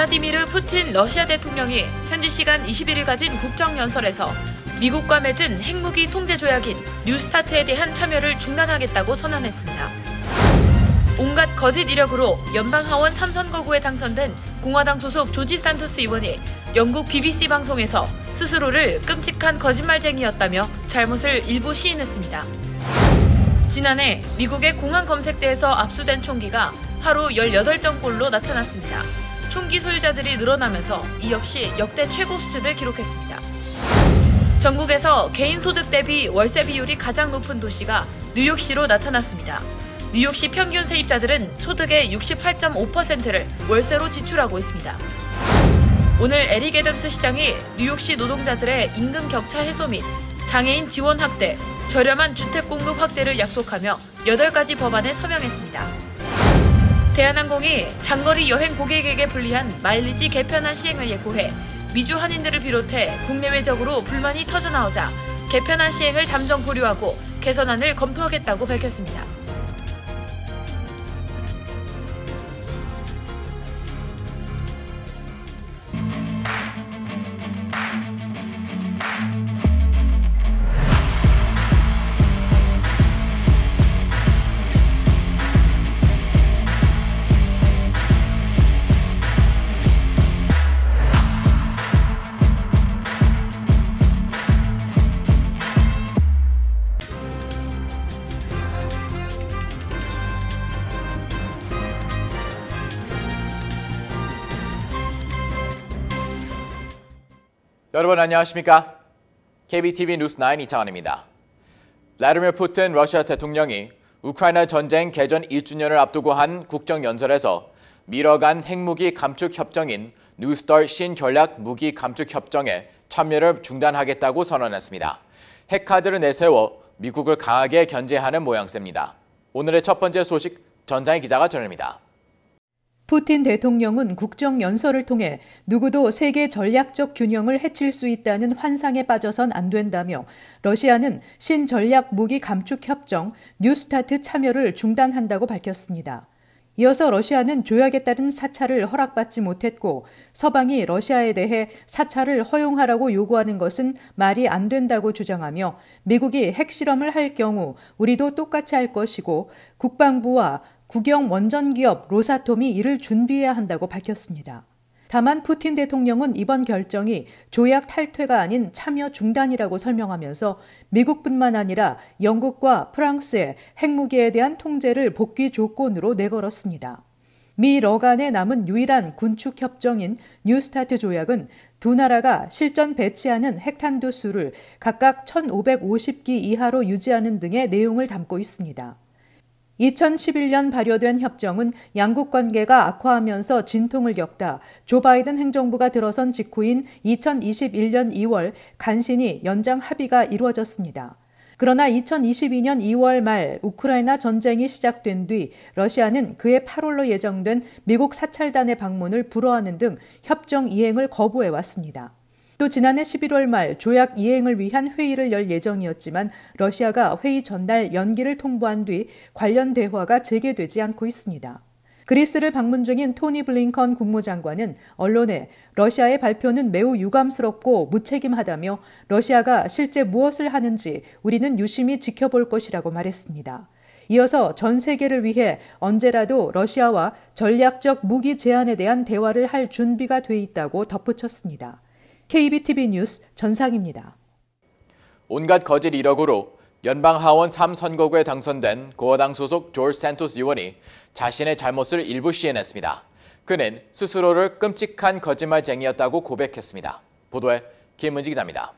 블라디미르 푸틴 러시아 대통령이 현지 시간 21일 가진 국정연설에서 미국과 맺은 핵무기 통제 조약인 뉴스타트에 대한 참여를 중단하겠다고 선언했습니다. 온갖 거짓 이력으로 연방하원 3선거구에 당선된 공화당 소속 조지 산토스 의원이 영국 BBC 방송에서 스스로를 끔찍한 거짓말쟁이였다며 잘못을 일부 시인했습니다. 지난해 미국의 공안 검색대에서 압수된 총기가 하루 18정꼴로 나타났습니다. 총기 소유자들이 늘어나면서 이 역시 역대 최고 수준을 기록했습니다. 전국에서 개인 소득 대비 월세 비율이 가장 높은 도시가 뉴욕시로 나타났습니다. 뉴욕시 평균 세입자들은 소득의 68.5%를 월세로 지출하고 있습니다. 오늘 에릭 애덤스 시장이 뉴욕시 노동자들의 임금 격차 해소 및 장애인 지원 확대, 저렴한 주택 공급 확대를 약속하며 8가지 법안에 서명했습니다. 대한항공이 장거리 여행 고객에게 불리한 마일리지 개편안 시행을 예고해 미주 한인들을 비롯해 국내외적으로 불만이 터져나오자 개편안 시행을 잠정 보류하고 개선안을 검토하겠다고 밝혔습니다. 여러분 안녕하십니까? KBTV 뉴스9 이창환입니다. 블라디미르 푸틴 러시아 대통령이 우크라이나 전쟁 개전 1주년을 앞두고 한 국정연설에서 미뤄간 핵무기 감축 협정인 뉴스타트 신전략 무기 감축 협정에 참여를 중단하겠다고 선언했습니다. 핵카드를 내세워 미국을 강하게 견제하는 모양새입니다. 오늘의 첫 번째 소식 전장희 기자가 전합니다. 푸틴 대통령은 국정연설을 통해 누구도 세계 전략적 균형을 해칠 수 있다는 환상에 빠져선 안 된다며 러시아는 신전략 무기 감축 협정 뉴스타트 참여를 중단한다고 밝혔습니다. 이어서 러시아는 조약에 따른 사찰을 허락받지 못했고 서방이 러시아에 대해 사찰을 허용하라고 요구하는 것은 말이 안 된다고 주장하며 미국이 핵실험을 할 경우 우리도 똑같이 할 것이고 국방부와 국영 원전기업 로사톰이 이를 준비해야 한다고 밝혔습니다. 다만 푸틴 대통령은 이번 결정이 조약 탈퇴가 아닌 참여 중단이라고 설명하면서 미국뿐만 아니라 영국과 프랑스의 핵무기에 대한 통제를 복귀 조건으로 내걸었습니다. 미 러 간에 남은 유일한 군축 협정인 뉴스타트 조약은 두 나라가 실전 배치하는 핵탄두 수를 각각 1,550기 이하로 유지하는 등의 내용을 담고 있습니다. 2011년 발효된 협정은 양국 관계가 악화하면서 진통을 겪다 조 바이든 행정부가 들어선 직후인 2021년 2월 간신히 연장 합의가 이루어졌습니다. 그러나 2022년 2월 말 우크라이나 전쟁이 시작된 뒤 러시아는 그해 8월로 예정된 미국 사찰단의 방문을 불허하는 등 협정 이행을 거부해왔습니다. 또 지난해 11월 말 조약 이행을 위한 회의를 열 예정이었지만 러시아가 회의 전날 연기를 통보한 뒤 관련 대화가 재개되지 않고 있습니다. 그리스를 방문 중인 토니 블링컨 국무장관은 언론에 러시아의 발표는 매우 유감스럽고 무책임하다며 러시아가 실제 무엇을 하는지 우리는 유심히 지켜볼 것이라고 말했습니다. 이어서 전 세계를 위해 언제라도 러시아와 전략적 무기 제한에 대한 대화를 할 준비가 돼 있다고 덧붙였습니다. KBTV 뉴스 전상입니다. 온갖 거짓 이력으로 연방하원 3선거구에 당선된 공화당 소속 조지 산토스 의원이 자신의 잘못을 일부 시인했습니다. 그는 스스로를 끔찍한 거짓말쟁이였다고 고백했습니다. 보도에 김은지 기자입니다.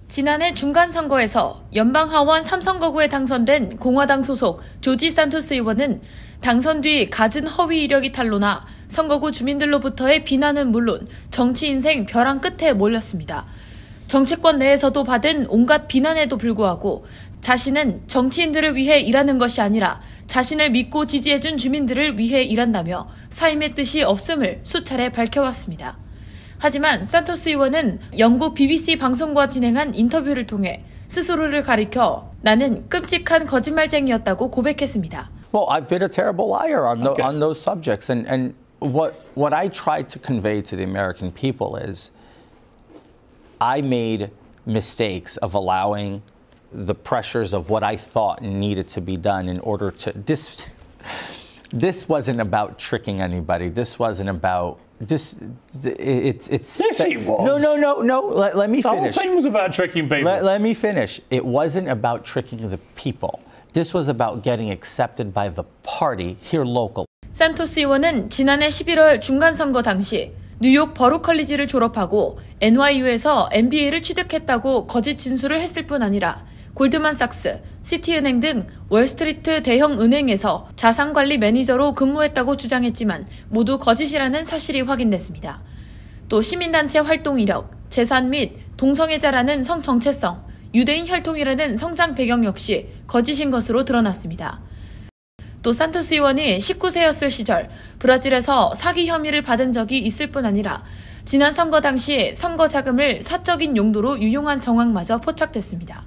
지난해 중간선거에서 연방하원 3선거구에 당선된 공화당 소속 조지 산토스 의원은 당선 뒤 갖은 허위 이력이 탄로나 선거구 주민들로부터의 비난은 물론 정치 인생 벼랑 끝에 몰렸습니다. 정치권 내에서도 받은 온갖 비난에도 불구하고 자신은 정치인들을 위해 일하는 것이 아니라 자신을 믿고 지지해준 주민들을 위해 일한다며 사임의 뜻이 없음을 수차례 밝혀왔습니다. 하지만 산토스 의원은 영국 BBC 방송과 진행한 인터뷰를 통해 스스로를 가리켜 나는 끔찍한 거짓말쟁이였다고 고백했습니다. Well, I've been a terrible liar on those subjects, and what I tried to convey to the American people is I made mistakes of allowing the pressures of what I thought needed to be done in order to this wasn't about tricking anybody. This wasn't about this. It's yes, it was. No. Let me finish. The whole thing was about tricking people. Let me finish. It wasn't about tricking the people. This was about getting accepted by the party here local. 산토스 의원은 지난해 11월 중간선거 당시 뉴욕 버룩 컬리지를 졸업하고 NYU에서 MBA를 취득했다고 거짓 진술을 했을 뿐 아니라 골드만삭스, 시티은행 등 월스트리트 대형 은행에서 자산관리 매니저로 근무했다고 주장했지만 모두 거짓이라는 사실이 확인됐습니다. 또 시민단체 활동 이력, 재산 및 동성애자라는 성 정체성, 유대인 혈통이라는 성장 배경 역시 거짓인 것으로 드러났습니다. 또 산토스 의원이 19세였을 시절 브라질에서 사기 혐의를 받은 적이 있을 뿐 아니라 지난 선거 당시 선거 자금을 사적인 용도로 유용한 정황마저 포착됐습니다.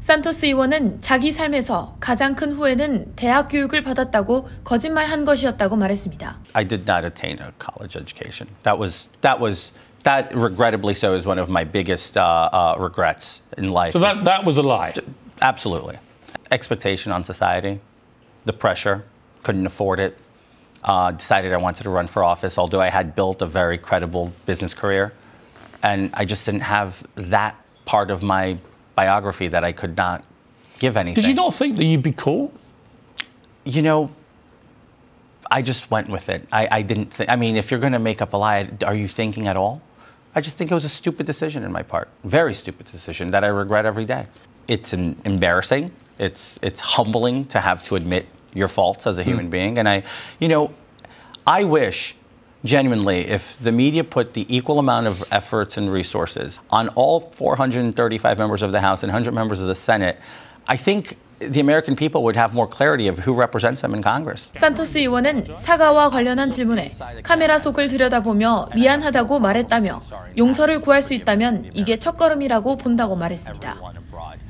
산토스 의원은 자기 삶에서 가장 큰 후회는 대학 교육을 받았다고 거짓말한 것이었다고 말했습니다. I did not attain a college education. That regrettably so is one of my biggest regrets in life. So that was a lie? Absolutely. Expectation on society, the pressure, couldn't afford it. Decided I wanted to run for office, although I had built a very credible business career. And I just didn't have that part of my biography that I could not give anything. Did you not think that you'd be caught? You know, I just went with it. I didn't think, I mean, if you're going to make up a lie, are you thinking at all? I just think it was a stupid decision in my part. Very stupid decision that I regret every day. It's embarrassing. It's humbling to have to admit your faults as a human being. And I wish genuinely if the media put the equal amount of efforts and resources on all 435 members of the House and 100 members of the Senate, I think the American people would have more clarity of who represents them in Congress. 산토스 의원은 사과와 관련한 질문에 카메라 속을 들여다보며 미안하다고 말했다며 용서를 구할 수 있다면 이게 첫걸음이라고 본다고 말했습니다.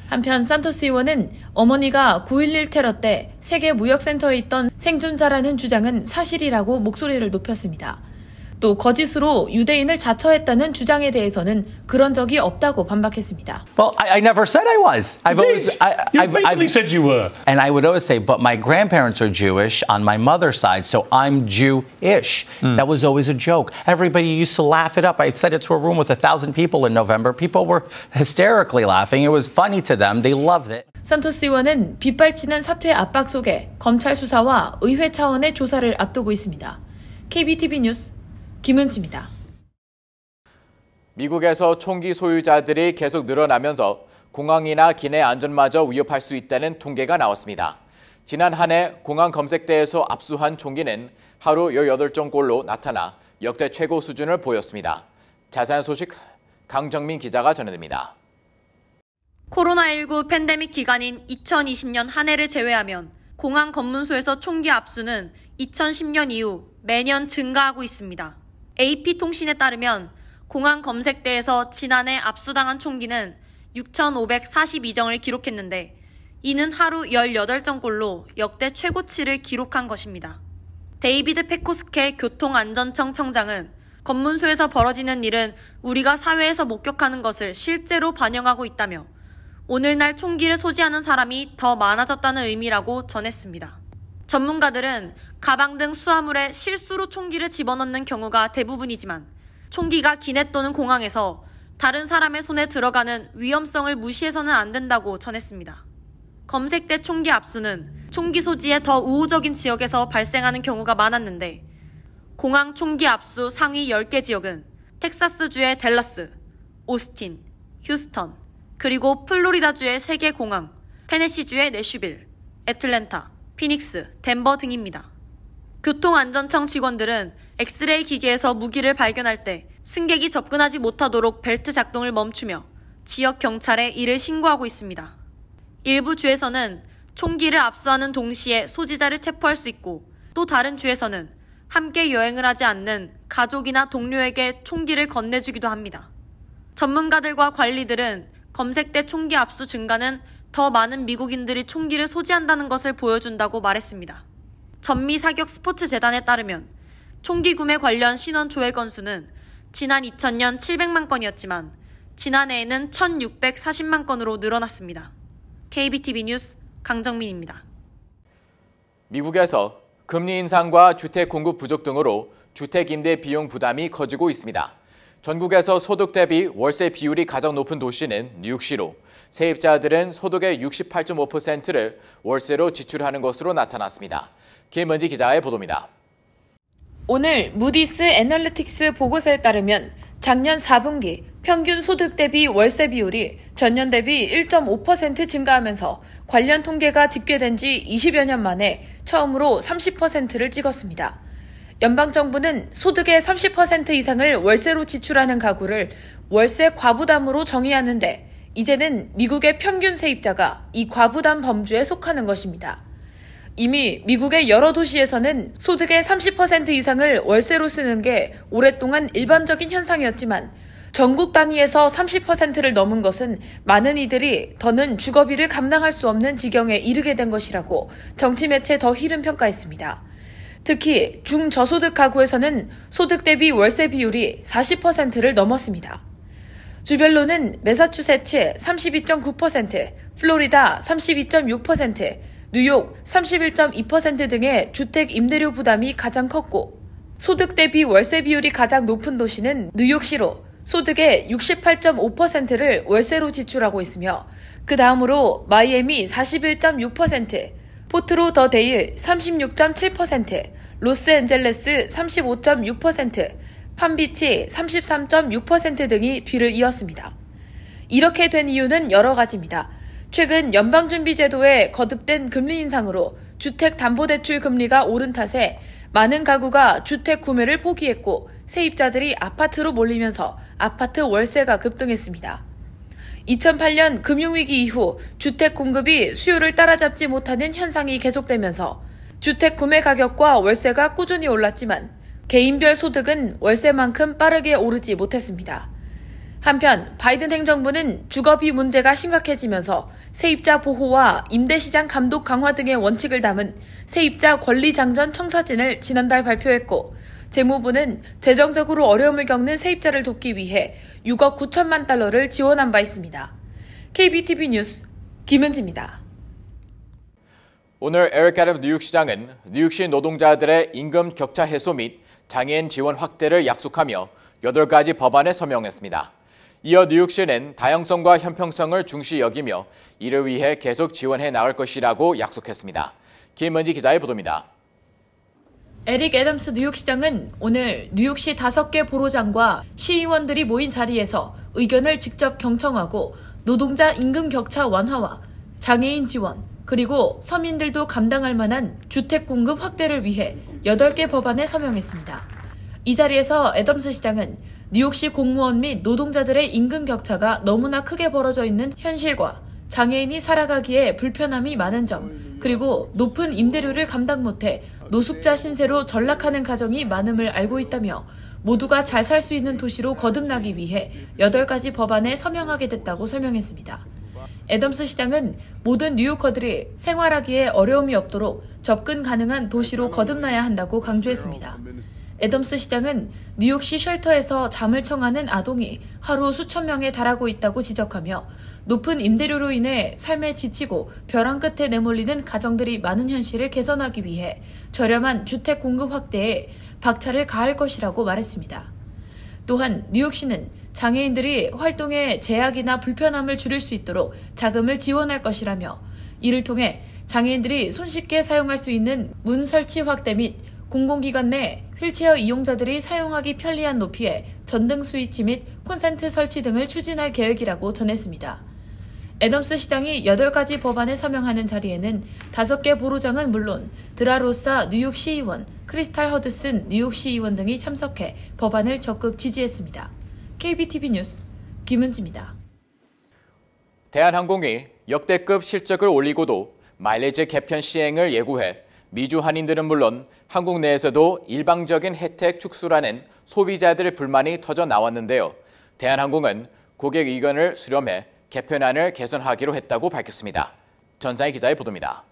한편 산토스 의원은 어머니가 9.11 테러 때 세계무역센터에 있던 생존자라는 주장은 사실이라고 목소리를 높였습니다. 또 거짓으로 유대인을 자처했다는 주장에 대해서는 그런 적이 없다고 반박했습니다. Well, I never said I was. I've basically said you were. And I would always say, but my grandparents are Jewish on my mother's side, so I'm Jewish. That was always a joke. Everybody used to laugh it up. I said it to a room with 1,000 people in November. People were hysterically laughing. It was funny to them. They loved it. 산토스 의원은 빗발치는 사퇴 압박 속에 검찰 수사와 의회 차원의 조사를 앞두고 있습니다. KBTV 뉴스 김은지입니다. 미국에서 총기 소유자들이 계속 늘어나면서 공항이나 기내 안전마저 위협할 수 있다는 통계가 나왔습니다. 지난 한 해 공항 검색대에서 압수한 총기는 하루 18정꼴로 나타나 역대 최고 수준을 보였습니다. 자세한 소식 강정민 기자가 전해드립니다. 코로나19 팬데믹 기간인 2020년 한 해를 제외하면 공항 검문소에서 총기 압수는 2010년 이후 매년 증가하고 있습니다. AP통신에 따르면 공항 검색대에서 지난해 압수당한 총기는 6,542정을 기록했는데 이는 하루 18정꼴로 역대 최고치를 기록한 것입니다. 데이비드 페코스케 교통안전청 청장은 검문소에서 벌어지는 일은 우리가 사회에서 목격하는 것을 실제로 반영하고 있다며 오늘날 총기를 소지하는 사람이 더 많아졌다는 의미라고 전했습니다. 전문가들은 가방 등 수화물에 실수로 총기를 집어넣는 경우가 대부분이지만 총기가 기내 또는 공항에서 다른 사람의 손에 들어가는 위험성을 무시해서는 안 된다고 전했습니다. 검색대 총기 압수는 총기 소지에 더 우호적인 지역에서 발생하는 경우가 많았는데 공항 총기 압수 상위 10개 지역은 텍사스주의 댈러스, 오스틴, 휴스턴, 그리고 플로리다주의 3개 공항, 테네시주의 내슈빌, 애틀랜타, 피닉스, 덴버 등입니다. 교통안전청 직원들은 엑스레이 기계에서 무기를 발견할 때 승객이 접근하지 못하도록 벨트 작동을 멈추며 지역 경찰에 이를 신고하고 있습니다. 일부 주에서는 총기를 압수하는 동시에 소지자를 체포할 수 있고 또 다른 주에서는 함께 여행을 하지 않는 가족이나 동료에게 총기를 건네주기도 합니다. 전문가들과 관리들은 검색대 총기 압수 증가는 더 많은 미국인들이 총기를 소지한다는 것을 보여준다고 말했습니다. 전미 사격 스포츠 재단에 따르면 총기 구매 관련 신원 조회 건수는 지난 2000년 700만 건이었지만 지난해에는 1640만 건으로 늘어났습니다. KBTV 뉴스 강정민입니다. 미국에서 금리 인상과 주택 공급 부족 등으로 주택 임대 비용 부담이 커지고 있습니다. 전국에서 소득 대비 월세 비율이 가장 높은 도시는 뉴욕시로 세입자들은 소득의 68.5%를 월세로 지출하는 것으로 나타났습니다. 김은지 기자의 보도입니다. 오늘 무디스 애널리틱스 보고서에 따르면 작년 4분기 평균 소득 대비 월세 비율이 전년 대비 1.5% 증가하면서 관련 통계가 집계된 지 20여 년 만에 처음으로 30%를 찍었습니다. 연방정부는 소득의 30% 이상을 월세로 지출하는 가구를 월세 과부담으로 정의하는데 이제는 미국의 평균 세입자가 이 과부담 범주에 속하는 것입니다. 이미 미국의 여러 도시에서는 소득의 30% 이상을 월세로 쓰는 게 오랫동안 일반적인 현상이었지만 전국 단위에서 30%를 넘은 것은 많은 이들이 더는 주거비를 감당할 수 없는 지경에 이르게 된 것이라고 정치 매체 더 힐은 평가했습니다. 특히 중저소득 가구에서는 소득 대비 월세 비율이 40%를 넘었습니다. 주별로는 매사추세츠 32.9%, 플로리다 32.6%, 뉴욕 31.2% 등의 주택 임대료 부담이 가장 컸고 소득 대비 월세 비율이 가장 높은 도시는 뉴욕시로 소득의 68.5%를 월세로 지출하고 있으며 그 다음으로 마이애미 41.6%, 포트로더데일 36.7%, 로스앤젤레스 35.6%, 팜비치 33.6% 등이 뒤를 이었습니다. 이렇게 된 이유는 여러 가지입니다. 최근 연방준비제도의 거듭된 금리 인상으로 주택담보대출 금리가 오른 탓에 많은 가구가 주택 구매를 포기했고 세입자들이 아파트로 몰리면서 아파트 월세가 급등했습니다. 2008년 금융위기 이후 주택 공급이 수요를 따라잡지 못하는 현상이 계속되면서 주택 구매 가격과 월세가 꾸준히 올랐지만 개인별 소득은 월세만큼 빠르게 오르지 못했습니다. 한편 바이든 행정부는 주거비 문제가 심각해지면서 세입자 보호와 임대시장 감독 강화 등의 원칙을 담은 세입자 권리장전 청사진을 지난달 발표했고 재무부는 재정적으로 어려움을 겪는 세입자를 돕기 위해 6억 9천만 달러를 지원한 바 있습니다. KBTV 뉴스 김은지입니다. 오늘 에릭 애덤스 뉴욕시장은 뉴욕시 노동자들의 임금 격차 해소 및 장애인 지원 확대를 약속하며 8가지 법안에 서명했습니다. 이어 뉴욕시는 다양성과 형평성을 중시 여기며 이를 위해 계속 지원해 나갈 것이라고 약속했습니다. 김은지 기자의 보도입니다. 에릭 애덤스 뉴욕시장은 오늘 뉴욕시 5개 보로장과 시의원들이 모인 자리에서 의견을 직접 경청하고 노동자 임금 격차 완화와 장애인 지원, 그리고 서민들도 감당할 만한 주택 공급 확대를 위해 8개 법안에 서명했습니다. 이 자리에서 애덤스 시장은 뉴욕시 공무원 및 노동자들의 임금 격차가 너무나 크게 벌어져 있는 현실과 장애인이 살아가기에 불편함이 많은 점, 그리고 높은 임대료를 감당 못해 노숙자 신세로 전락하는 가정이 많음을 알고 있다며 모두가 잘 살 수 있는 도시로 거듭나기 위해 8가지 법안에 서명하게 됐다고 설명했습니다. 애덤스 시장은 모든 뉴요커들이 생활하기에 어려움이 없도록 접근 가능한 도시로 거듭나야 한다고 강조했습니다. 애덤스 시장은 뉴욕시 쉘터에서 잠을 청하는 아동이 하루 수천 명에 달하고 있다고 지적하며 높은 임대료로 인해 삶에 지치고 벼랑 끝에 내몰리는 가정들이 많은 현실을 개선하기 위해 저렴한 주택 공급 확대에 박차를 가할 것이라고 말했습니다. 또한 뉴욕시는 장애인들이 활동에 제약이나 불편함을 줄일 수 있도록 자금을 지원할 것이라며 이를 통해 장애인들이 손쉽게 사용할 수 있는 문 설치 확대 및 공공기관 내 휠체어 이용자들이 사용하기 편리한 높이의 전등 스위치 및 콘센트 설치 등을 추진할 계획이라고 전했습니다. 애덤스 시장이 8가지 법안에 서명하는 자리에는 5개 보로장은 물론 드라로사 뉴욕시의원, 크리스탈 허드슨 뉴욕시의원 등이 참석해 법안을 적극 지지했습니다. KBTV 뉴스 김은지입니다. 대한항공이 역대급 실적을 올리고도 마일리지 개편 시행을 예고해 미주 한인들은 물론 한국 내에서도 일방적인 혜택 축소라는 소비자들의 불만이 터져 나왔는데요. 대한항공은 고객 의견을 수렴해 개편안을 개선하기로 했다고 밝혔습니다. 전상희 기자의 보도입니다.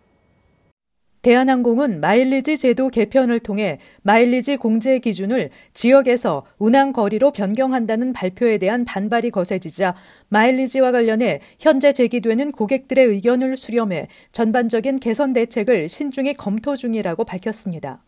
대한항공은 마일리지 제도 개편을 통해 마일리지 공제 기준을 지역에서 운항 거리로 변경한다는 발표에 대한 반발이 거세지자 마일리지와 관련해 현재 제기되는 고객들의 의견을 수렴해 전반적인 개선 대책을 신중히 검토 중이라고 밝혔습니다.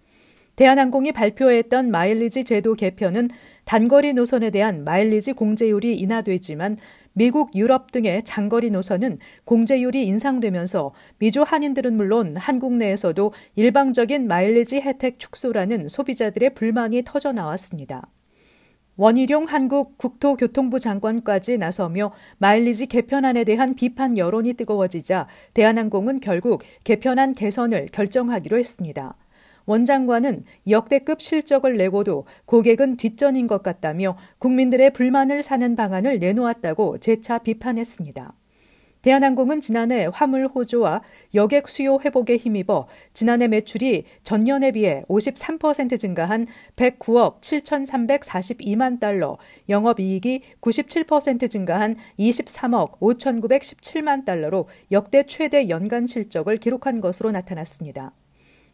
대한항공이 발표했던 마일리지 제도 개편은 단거리 노선에 대한 마일리지 공제율이 인하되지만 미국, 유럽 등의 장거리 노선은 공제율이 인상되면서 미주 한인들은 물론 한국 내에서도 일방적인 마일리지 혜택 축소라는 소비자들의 불만이 터져 나왔습니다. 원희룡 한국 국토교통부 장관까지 나서며 마일리지 개편안에 대한 비판 여론이 뜨거워지자 대한항공은 결국 개편안 개선을 결정하기로 했습니다. 원 장관은 역대급 실적을 내고도 고객은 뒷전인 것 같다며 국민들의 불만을 사는 방안을 내놓았다고 재차 비판했습니다. 대한항공은 지난해 화물 호조와 여객 수요 회복에 힘입어 지난해 매출이 전년에 비해 53% 증가한 109억 7,342만 달러, 영업이익이 97% 증가한 23억 5,917만 달러로 역대 최대 연간 실적을 기록한 것으로 나타났습니다.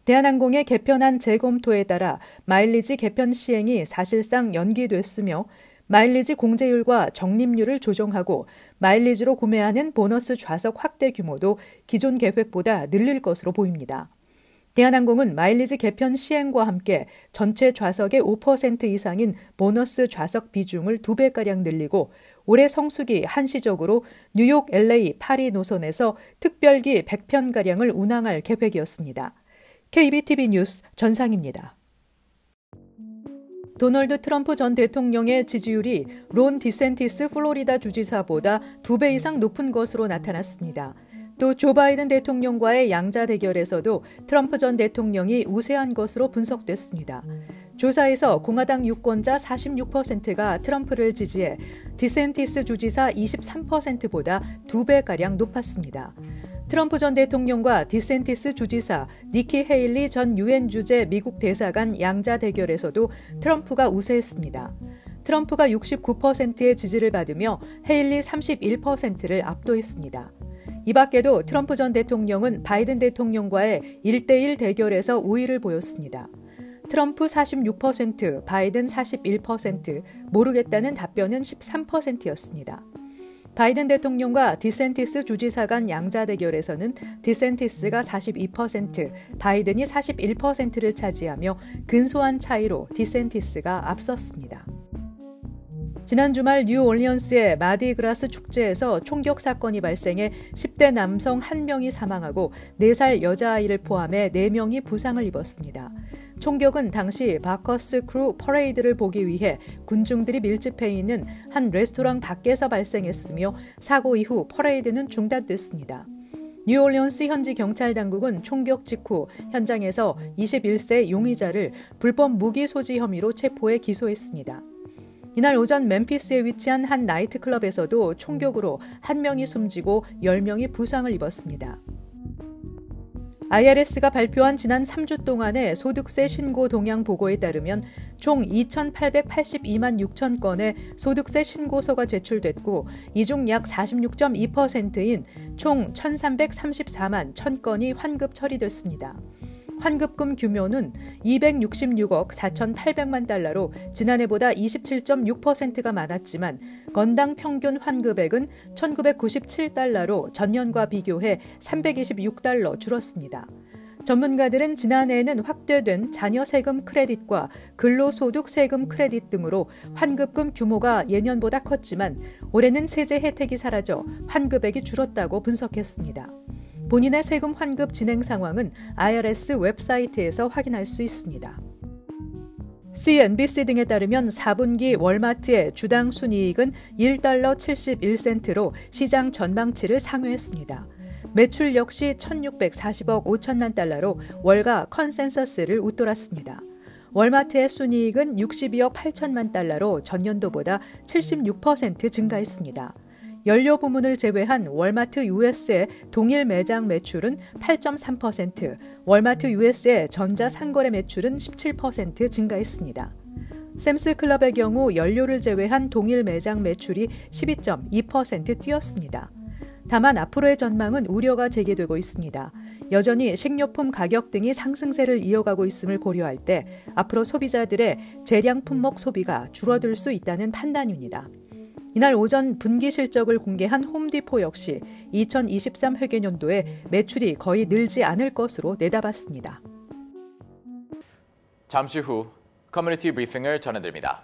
대한항공의 개편안 재검토에 따라 마일리지 개편 시행이 사실상 연기됐으며 마일리지 공제율과 적립률을 조정하고 마일리지로 구매하는 보너스 좌석 확대 규모도 기존 계획보다 늘릴 것으로 보입니다. 대한항공은 마일리지 개편 시행과 함께 전체 좌석의 5% 이상인 보너스 좌석 비중을 2배가량 늘리고 올해 성수기 한시적으로 뉴욕, LA, 파리 노선에서 특별기 100편가량을 운항할 계획이었습니다. KBTV 뉴스 전상입니다. 도널드 트럼프 전 대통령의 지지율이 론 디센티스 플로리다 주지사보다 2배 이상 높은 것으로 나타났습니다. 또 조 바이든 대통령과의 양자 대결에서도 트럼프 전 대통령이 우세한 것으로 분석됐습니다. 조사에서 공화당 유권자 46%가 트럼프를 지지해 디센티스 주지사 23%보다 2배가량 높았습니다. 트럼프 전 대통령과 디센티스 주지사, 니키 헤일리 전 유엔 주재 미국 대사관 양자 대결에서도 트럼프가 우세했습니다. 트럼프가 69%의 지지를 받으며 헤일리 31%를 압도했습니다. 이 밖에도 트럼프 전 대통령은 바이든 대통령과의 1대1 대결에서 우위를 보였습니다. 트럼프 46%, 바이든 41%, 모르겠다는 답변은 13%였습니다. 바이든 대통령과 디센티스 주지사 간 양자 대결에서는 디센티스가 42%, 바이든이 41%를 차지하며 근소한 차이로 디센티스가 앞섰습니다. 지난 주말 뉴올리언스의 마디그라스 축제에서 총격 사건이 발생해 10대 남성 1명이 사망하고 4살 여자아이를 포함해 4명이 부상을 입었습니다. 총격은 당시 바커스 크루 퍼레이드를 보기 위해 군중들이 밀집해 있는 한 레스토랑 밖에서 발생했으며 사고 이후 퍼레이드는 중단됐습니다. 뉴올리언스 현지 경찰 당국은 총격 직후 현장에서 21세 용의자를 불법 무기 소지 혐의로 체포해 기소했습니다. 이날 오전 멤피스에 위치한 한 나이트클럽에서도 총격으로 1명이 숨지고 10명이 부상을 입었습니다. IRS가 발표한 지난 3주 동안의 소득세 신고 동향 보고에 따르면 총 2,882만 6천 건의 소득세 신고서가 제출됐고 이 중 약 46.2%인 총 1,334만 1,000건이 환급 처리됐습니다. 환급금 규모는 266억 4,800만 달러로 지난해보다 27.6%가 많았지만 건당 평균 환급액은 1,997달러로 전년과 비교해 326달러 줄었습니다. 전문가들은 지난해에는 확대된 자녀 세금 크레딧과 근로소득 세금 크레딧 등으로 환급금 규모가 예년보다 컸지만 올해는 세제 혜택이 사라져 환급액이 줄었다고 분석했습니다. 본인의 세금 환급 진행 상황은 IRS 웹사이트에서 확인할 수 있습니다. CNBC 등에 따르면 4분기 월마트의 주당 순이익은 1달러 71센트로 시장 전망치를 상회했습니다. 매출 역시 1,640억 5천만 달러로 월가 컨센서스를 웃돌았습니다. 월마트의 순이익은 62억 8천만 달러로 전년도보다 76% 증가했습니다. 연료 부문을 제외한 월마트 US의 동일 매장 매출은 8.3%, 월마트 US의 전자 상거래 매출은 17% 증가했습니다. 샘스클럽의 경우 연료를 제외한 동일 매장 매출이 12.2% 뛰었습니다. 다만 앞으로의 전망은 우려가 제기되고 있습니다. 여전히 식료품 가격 등이 상승세를 이어가고 있음을 고려할 때 앞으로 소비자들의 재량 품목 소비가 줄어들 수 있다는 판단입니다. 이날 오전 분기 실적을 공개한 홈디포 역시 2023 회계년도에 매출이 거의 늘지 않을 것으로 내다봤습니다. 잠시 후 커뮤니티 브리핑을 전해드립니다.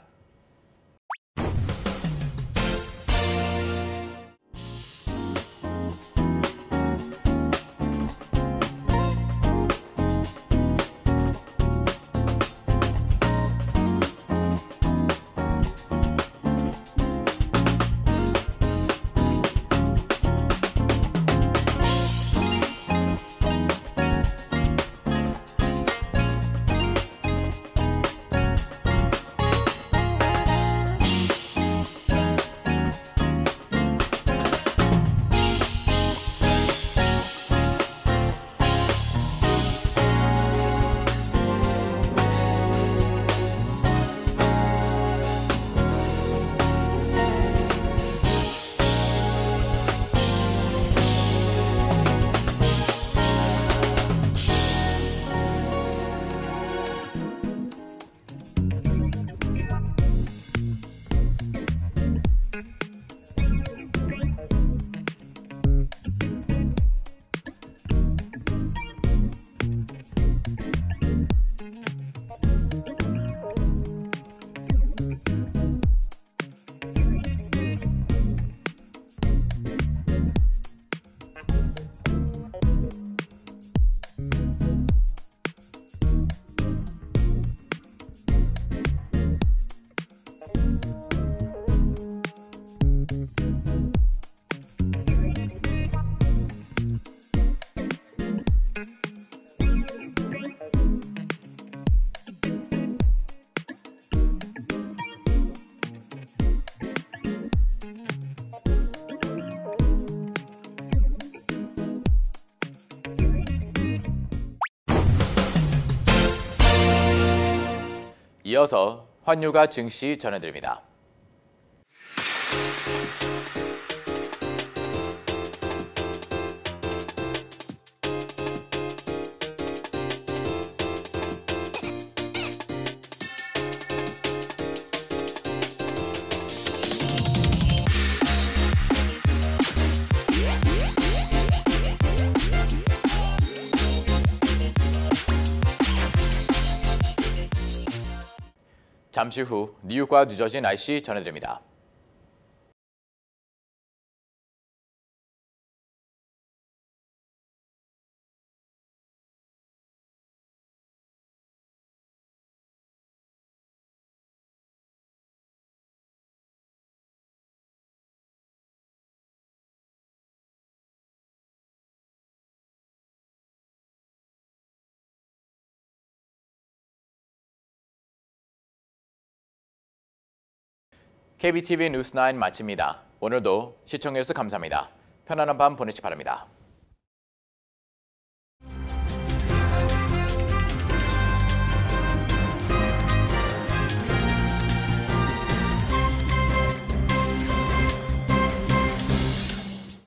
이어서 환율과 증시 전해드립니다. 잠시 후 뉴욕과 뉴저지 날씨 전해드립니다. KBTV 뉴스9 마칩니다. 오늘도 시청해주셔서 감사합니다. 편안한 밤 보내시기 바랍니다.